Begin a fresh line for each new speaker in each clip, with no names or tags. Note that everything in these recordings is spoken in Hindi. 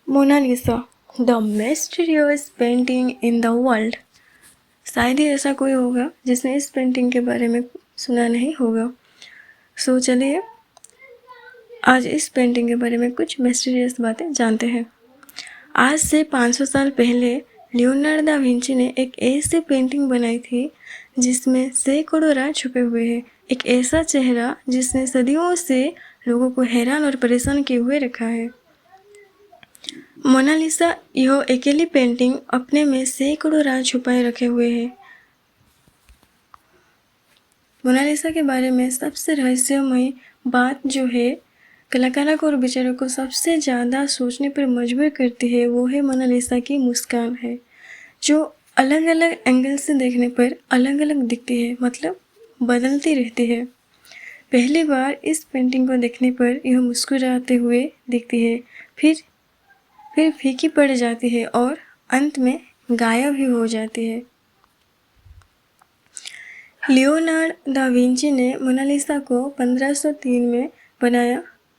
Mona Lisa the mysterious painting in the world. शायद ही ऐसा कोई होगा जिसने इस पेंटिंग के बारे में सुना नहीं होगा। सो चलिए आज इस पेंटिंग के बारे में कुछ मिस्टीरियस बातें जानते हैं। आज से 500 साल पहले लियोनार्डो दा विंची ने एक ऐसी पेंटिंग बनाई थी जिसमें सैकड़ों राज छुपे हुए हैं। एक ऐसा चेहरा जिसने सदियों से लोगों को हैरान और परेशान किए हुए रखा है। मोनालिसा यह अकेली पेंटिंग अपने में सैकड़ों राज छुपाए रखे हुए है। मोनालिसा के बारे में सबसे रहस्यमय बात जो है, कलाकारों को और बेचारों को सबसे ज़्यादा सोचने पर मजबूर करती है, वो है मोनालिसा की मुस्कान है, जो अलग अलग एंगल से देखने पर अलग अलग दिखती है, मतलब बदलती रहती है। पहली बार इस पेंटिंग को देखने पर यह मुस्कुराते हुए दिखती है, फिर फीकी पड़ जाती है और अंत में गायब ही हो जाती है। लियोनार्डो दा विंची ने मोनालिसा को 1503 में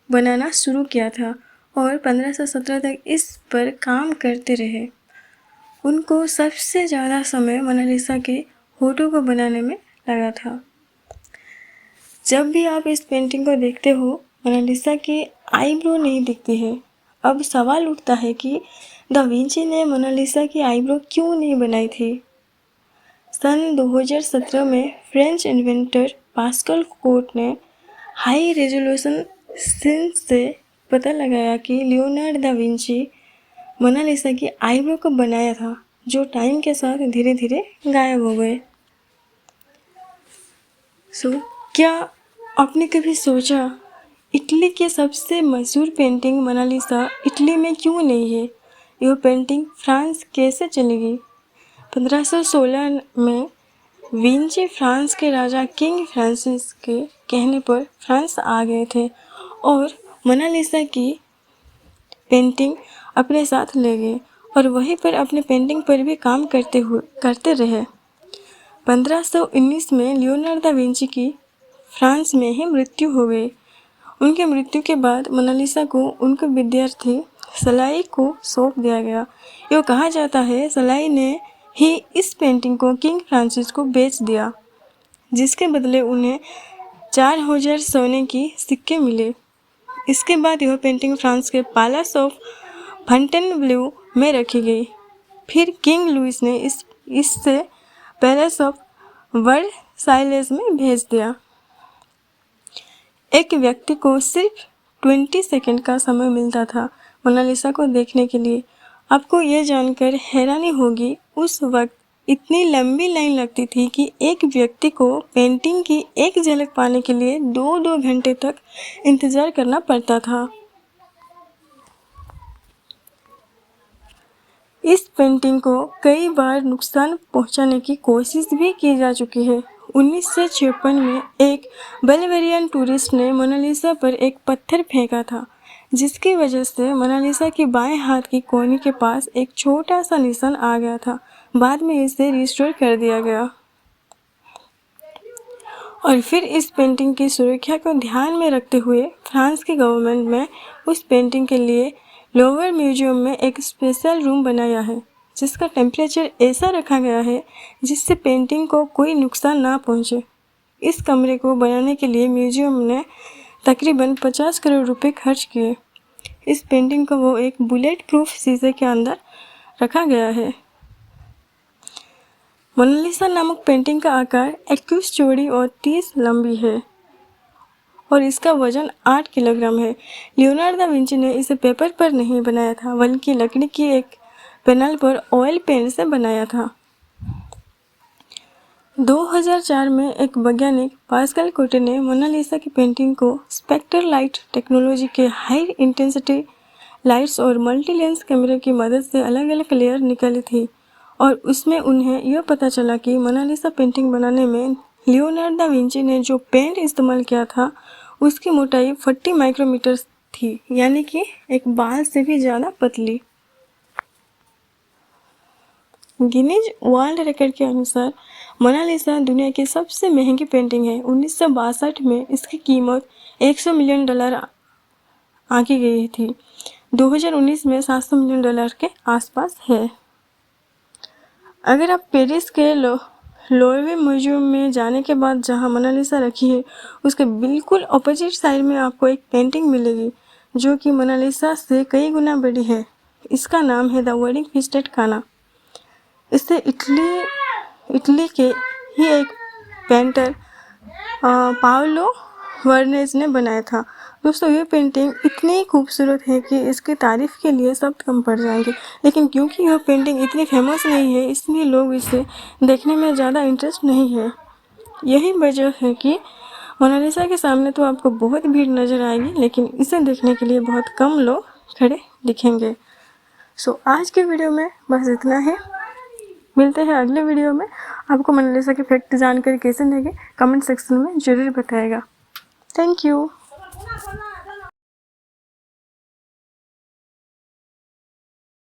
बनाना शुरू किया था और 1517 तक इस पर काम करते रहे। उनको सबसे ज़्यादा समय मोनालिसा के होठों को बनाने में लगा था। जब भी आप इस पेंटिंग को देखते हो, मोनालिसा की आईब्रो नहीं दिखती है। अब सवाल उठता है कि दा विंची ने मोनालिसा की आईब्रो क्यों नहीं बनाई थी। सन 2017 में फ्रेंच इन्वेंटर पास्कल कोट ने हाई रेजोल्यूशन सेंस से पता लगाया कि लियोनार्डो दा विंची मोनालिसा की आईब्रो को बनाया था, जो टाइम के साथ धीरे धीरे गायब हो गए। क्या आपने कभी सोचा इटली की सबसे मशहूर पेंटिंग मोनालिसा इटली में क्यों नहीं है? यह पेंटिंग फ्रांस कैसे चली गई? 1516 में विंची फ्रांस के राजा किंग फ्रांसिस के कहने पर फ्रांस आ गए थे और मोनालिसा की पेंटिंग अपने साथ ले गए और वहीं पर अपने पेंटिंग पर भी काम करते रहे। 1519 में लियोनार्डो दा विंची की फ्रांस में ही मृत्यु हो गई। उनके मृत्यु के बाद मोनालिसा को उनके विद्यार्थी सलाई को सौंप दिया गया। यह कहा जाता है सलाई ने ही इस पेंटिंग को किंग फ्रांसिस को बेच दिया, जिसके बदले उन्हें 4000 सोने की सिक्के मिले। इसके बाद यह पेंटिंग फ्रांस के पैलेस ऑफ फॉन्टेनब्लेउ में रखी गई। फिर किंग लुइस ने इससे पैलेस ऑफ वर्साइलेस में भेज दिया। एक व्यक्ति को सिर्फ 20 सेकंड का समय मिलता था मोनालिसा को देखने के लिए। आपको यह जानकर हैरानी होगी, उस वक्त इतनी लंबी लाइन लगती थी कि एक व्यक्ति को पेंटिंग की एक झलक पाने के लिए 2-2 घंटे तक इंतजार करना पड़ता था। इस पेंटिंग को कई बार नुकसान पहुंचाने की कोशिश भी की जा चुकी है। 1956 में एक बल्गेरियन टूरिस्ट ने मोनालिसा पर एक पत्थर फेंका था, जिसकी वजह से मोनालिसा की बाएं हाथ की कोहनी के पास एक छोटा सा निशान आ गया था। बाद में इसे रिस्टोर कर दिया गया और फिर इस पेंटिंग की सुरक्षा को ध्यान में रखते हुए फ्रांस की गवर्नमेंट में उस पेंटिंग के लिए लोवर म्यूजियम में एक स्पेशल रूम बनाया है, जिसका टेम्परेचर ऐसा रखा गया है जिससे पेंटिंग को कोई नुकसान ना पहुंचे। इस कमरे को बनाने के लिए म्यूजियम ने तकरीबन 50 करोड़ रुपए खर्च किए। इस पेंटिंग को वो एक बुलेट प्रूफ शीशे के अंदर रखा गया है। मोनालिसा नामक पेंटिंग का आकार 21 चौड़ी और 30 लंबी है और इसका वजन 8 किलोग्राम है। लियोनार्डो दा विंची ने इसे पेपर पर नहीं बनाया था, बल्कि लकड़ी की एक पैनल पर ऑयल पेंट से बनाया था। 2004 में एक वैज्ञानिक पास्कल कोटे ने मोनालिसा की पेंटिंग को स्पेक्ट्रल लाइट टेक्नोलॉजी के हाई इंटेंसिटी लाइट्स और मल्टी लेंस कैमरे की मदद से अलग अलग लेयर निकाली थी और उसमें उन्हें यह पता चला कि मोनालिसा पेंटिंग बनाने में लियोनार्डो दा विंची ने जो पेंट इस्तेमाल किया था उसकी मोटाई 40 माइक्रोमीटर थी, यानी कि एक बाल से भी ज़्यादा पतली। गिनीज वर्ल्ड रिकॉर्ड के अनुसार मोनालिसा दुनिया की सबसे महंगी पेंटिंग है। 1962 में इसकी कीमत $100 मिलियन आंकी गई थी। 2019 में $700 मिलियन के आसपास है। अगर आप पेरिस के लोuvre म्यूजियम में जाने के बाद जहां मोनालिसा रखी है, उसके बिल्कुल ऑपोजिट साइड में आपको एक पेंटिंग मिलेगी जो कि मोनालिसा से कई गुना बड़ी है। इसका नाम है द वेडिंग फीस्ट एट काना। इसे इटली के ही एक पेंटर पाओलो वर्नेज ने बनाया था। दोस्तों, ये पेंटिंग इतनी खूबसूरत है कि इसकी तारीफ के लिए शब्द कम पड़ जाएंगे, लेकिन क्योंकि यह पेंटिंग इतनी फेमस नहीं है, इसलिए लोग इसे देखने में ज़्यादा इंटरेस्ट नहीं है। यही वजह है कि मोनालिसा के सामने तो आपको बहुत भीड़ नज़र आएगी, लेकिन इसे देखने के लिए बहुत कम लोग खड़े दिखेंगे। आज के वीडियो में बस इतना है। मिलते हैं अगले वीडियो में। आपको मोनालिसा के फैक्ट जानकर कैसे लगे कमेंट सेक्शन में ज़रूर बताएगा। Thank you.